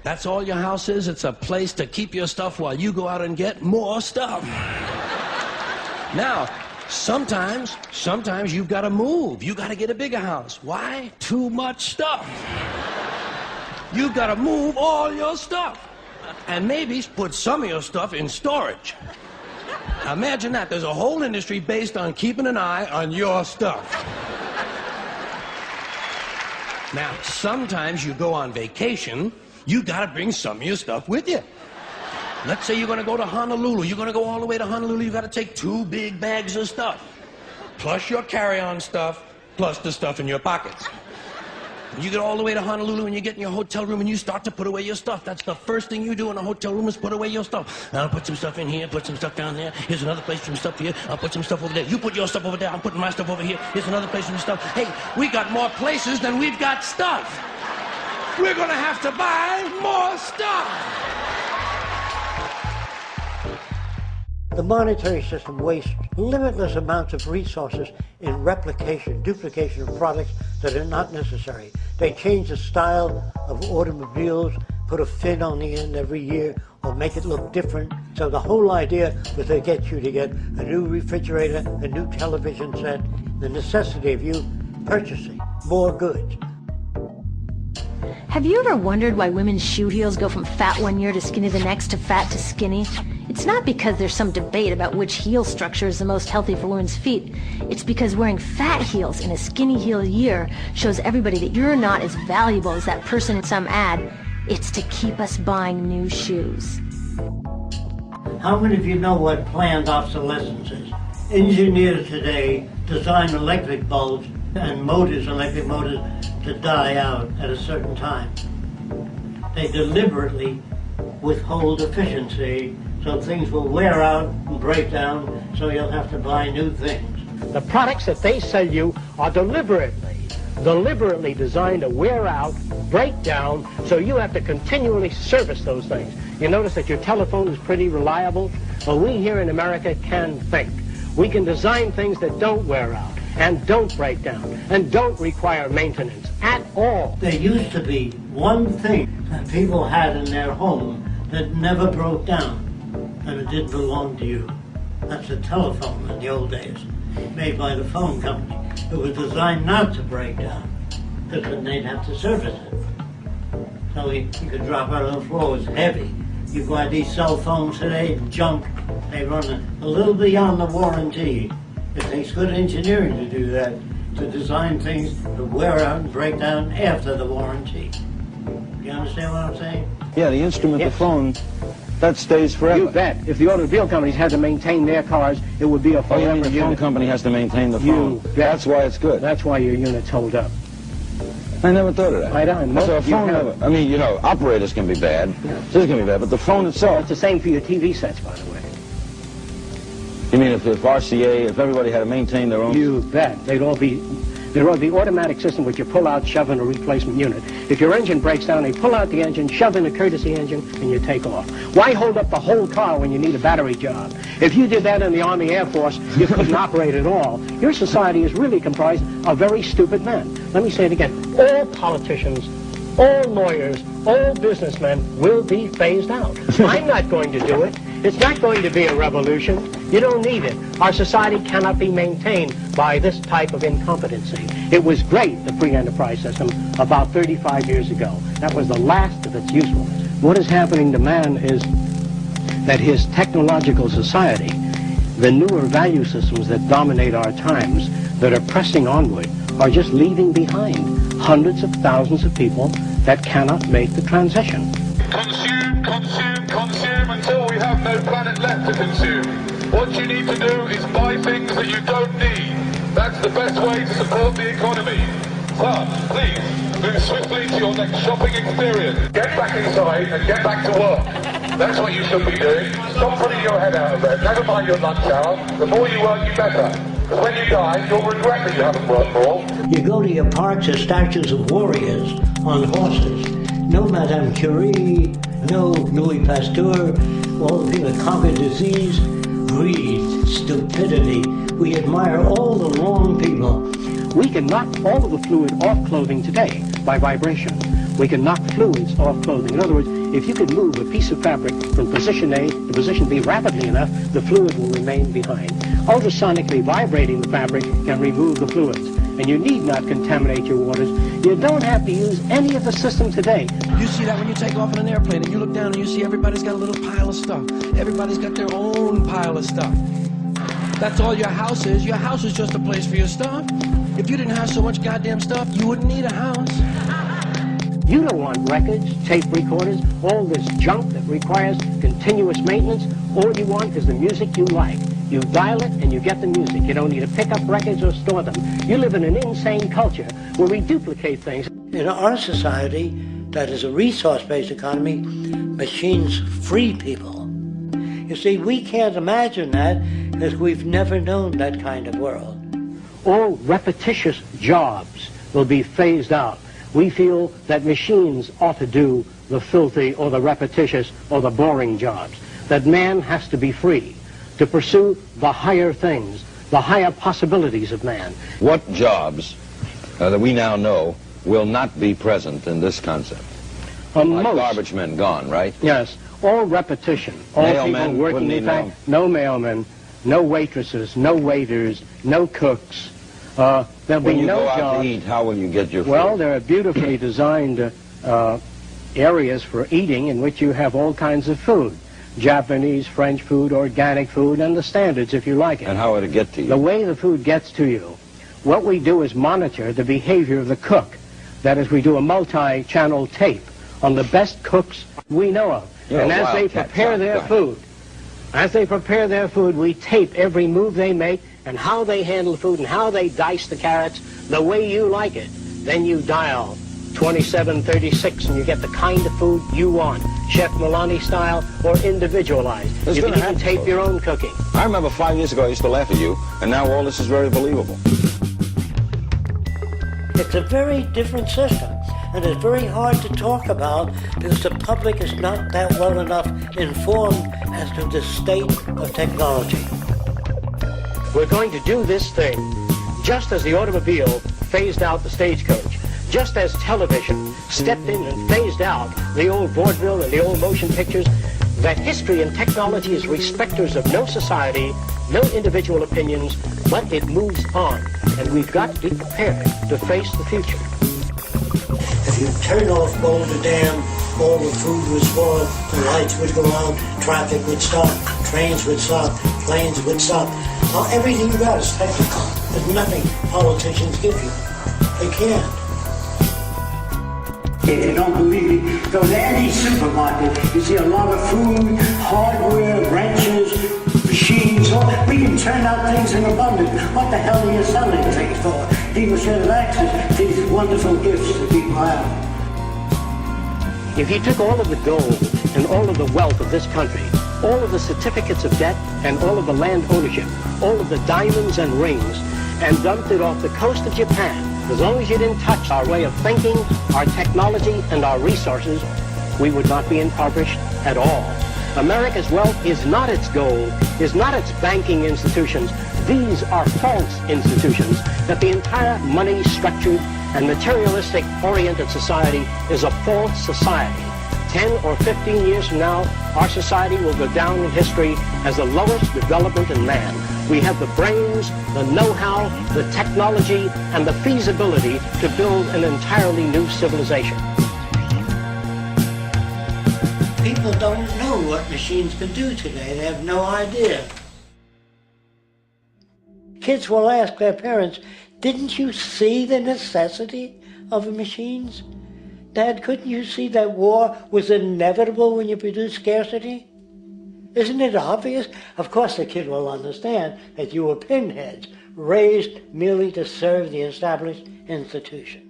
That's all your house is? It's a place to keep your stuff while you go out and get more stuff. Now, sometimes you've got to move. You've got to get a bigger house. Why? Too much stuff. You've got to move all your stuff. And maybe put some of your stuff in storage. Now imagine that. There's a whole industry based on keeping an eye on your stuff. Now, sometimes you go on vacation, you got to bring some of your stuff with you. Let's say you're going to go to Honolulu. You're going to go all the way to Honolulu. You've got to take 2 big bags of stuff, plus your carry-on stuff, plus the stuff in your pockets. You get all the way to Honolulu and you get in your hotel room and you start to put away your stuff. That's the first thing you do in a hotel room is put away your stuff. I'll put some stuff in here, put some stuff down there. Here's another place for some stuff here. I'll put some stuff over there. You put your stuff over there. I'm putting my stuff over here. Here's another place for some stuff. Hey, we got more places than we've got stuff. We're going to have to buy more stuff. The monetary system wastes limitless amounts of resources in replication, duplication of products that are not necessary. They change the style of automobiles, put a fin on the end every year, or make it look different. So the whole idea was to get you to get a new refrigerator, a new television set, the necessity of you purchasing more goods. Have you ever wondered why women's shoe heels go from fat one year to skinny the next to fat to skinny? It's not because there's some debate about which heel structure is the most healthy for women's feet. It's because wearing fat heels in a skinny heel year shows everybody that you're not as valuable as that person in some ad. It's to keep us buying new shoes. How many of you know what planned obsolescence is? Engineers today design electric bulbs and motors, electric motors, to die out at a certain time. They deliberately withhold efficiency so things will wear out and break down, so you'll have to buy new things. The products that they sell you are deliberately designed to wear out, break down, so you have to continually service those things. You notice that your telephone is pretty reliable? Well, we here in America can think. We can design things that don't wear out, and don't break down, and don't require maintenance at all. There used to be one thing that people had in their home that never broke down, and it didn't belong to you. That's a telephone in the old days, made by the phone company. It was designed not to break down, because then they'd have to service it. So you could drop out on the floor. It was heavy. You buy these cell phones today, junk. They run a little beyond the warranty. It takes good engineering to do that, to design things that wear out and break down after the warranty. You understand what I'm saying? Yeah, the instrument, yes. The phone, that stays forever. You bet. If the automobile companies had to maintain their cars, it would be a forever unit. Oh, you mean the phone company has to maintain the phone? You bet. That's why it's good. That's why your units hold up. I never thought of that. I don't know. So a phone never, I mean, you know, operators can be bad. Yeah. This can be bad, but the phone itself. It's the same for your TV sets, by the way. You mean if RCA, if everybody had to maintain their own? You bet. There'd all be automatic system which you pull out, shove in a replacement unit. If your engine breaks down, they pull out the engine, shove in a courtesy engine, and you take off. Why hold up the whole car when you need a battery job? If you did that in the Army Air Force, you couldn't operate at all. Your society is really comprised of very stupid men. Let me say it again. All politicians, all lawyers, all businessmen will be phased out. I'm not going to do it. It's not going to be a revolution. You don't need it. Our society cannot be maintained by this type of incompetency. It was great, the free enterprise system, about 35 years ago. That was the last of its usefulness. What is happening to man is that his technological society, the newer value systems that dominate our times, that are pressing onward, are just leaving behind hundreds of thousands of people that cannot make the transition. Consume, consume, consume until we have no planet left to consume. What you need to do is buy things that you don't need. That's the best way to support the economy. So, please, move swiftly to your next shopping experience. Get back inside and get back to work. That's what you should be doing. Stop putting your head out of bed. Never mind your lunch hour. The more you work, you better. Because when you die, you'll regret that you haven't worked more. You go to your parks, there's statues of warriors on horses. No Madame Curie, no Louis Pasteur, all the people that conquered disease, greed, stupidity. We admire all the wrong people. We can knock all of the fluid off clothing today by vibration. We can knock fluids off clothing. In other words, if you could move a piece of fabric from position A to position B rapidly enough, the fluid will remain behind. Ultrasonically vibrating the fabric can remove the fluids, and you need not contaminate your waters. You don't have to use any of the system today. You see that when you take off in an airplane and you look down and you see everybody's got a little pile of stuff. Everybody's got their own pile of stuff. That's all your house is. Your house is just a place for your stuff. If you didn't have so much goddamn stuff, you wouldn't need a house. You don't want records, tape recorders, all this junk that requires continuous maintenance. All you want is the music you like. You dial it and you get the music. You don't need to pick up records or store them. You live in an insane culture where we duplicate things. In our society, that is a resource-based economy, machines free people. You see, we can't imagine that because we've never known that kind of world. All repetitious jobs will be phased out. We feel that machines ought to do the filthy or the repetitious or the boring jobs, that man has to be free to pursue the higher things, the higher possibilities of man. What jobs that we now know will not be present in this concept? Like garbage men gone, right? Yes, all repetition. All people working, in fact, no mailmen, no waitresses, no waiters, no cooks. There'll be no jobs. When you go out to eat, how will you get your food? Well, there are beautifully designed areas for eating in which you have all kinds of food. Japanese, French food, organic food, and the standards if you like it. And how will it get to you? The way the food gets to you, what we do is monitor the behavior of the cook. That is, we do a multi-channel tape on the best cooks we know of. And as they prepare their food, we tape every move they make and how they handle the food and how they dice the carrots the way you like it. Then you dial 2736 and you get the kind of food you want, Chef Milani style or individualized. You can even tape your own cooking. I remember 5 years ago I used to laugh at you, and now all this is very believable. It's a very different system, and it's very hard to talk about because the public is not that well enough informed as to the state of technology. We're going to do this thing just as the automobile phased out the stagecoach, just as television stepped in and phased out the old vaudeville and the old motion pictures. That history and technology is respecters of no society, no individual opinions, but it moves on, and we've got to be prepared to face the future. If you turn off Boulder Dam, all the food would spoil, the lights would go out, traffic would stop, trains would stop, planes would stop. Now everything you got is technical. There's nothing politicians give you. They can't. If you don't believe me, go to any supermarket. You see a lot of food, hardware, wrenches, machines. We can turn out things in abundance. What the hell are you selling things for? People should have access to these wonderful gifts that people have. If you took all of the gold and all of the wealth of this country, all of the certificates of debt and all of the land ownership, all of the diamonds and rings, and dumped it off the coast of Japan, as long as you didn't touch our way of thinking, our technology, and our resources, we would not be impoverished at all. America's wealth is not its gold, is not its banking institutions. These are false institutions, that the entire money-structured and materialistic-oriented society is a false society. 10 or 15 years from now, our society will go down in history as the lowest development in man. We have the brains, the know-how, the technology, and the feasibility to build an entirely new civilization. People don't know what machines can do today. They have no idea. Kids will ask their parents, didn't you see the necessity of the machines? Dad, couldn't you see that war was inevitable when you produce scarcity? Isn't it obvious? Of course the kid will understand that you were pinheads, raised merely to serve the established institution.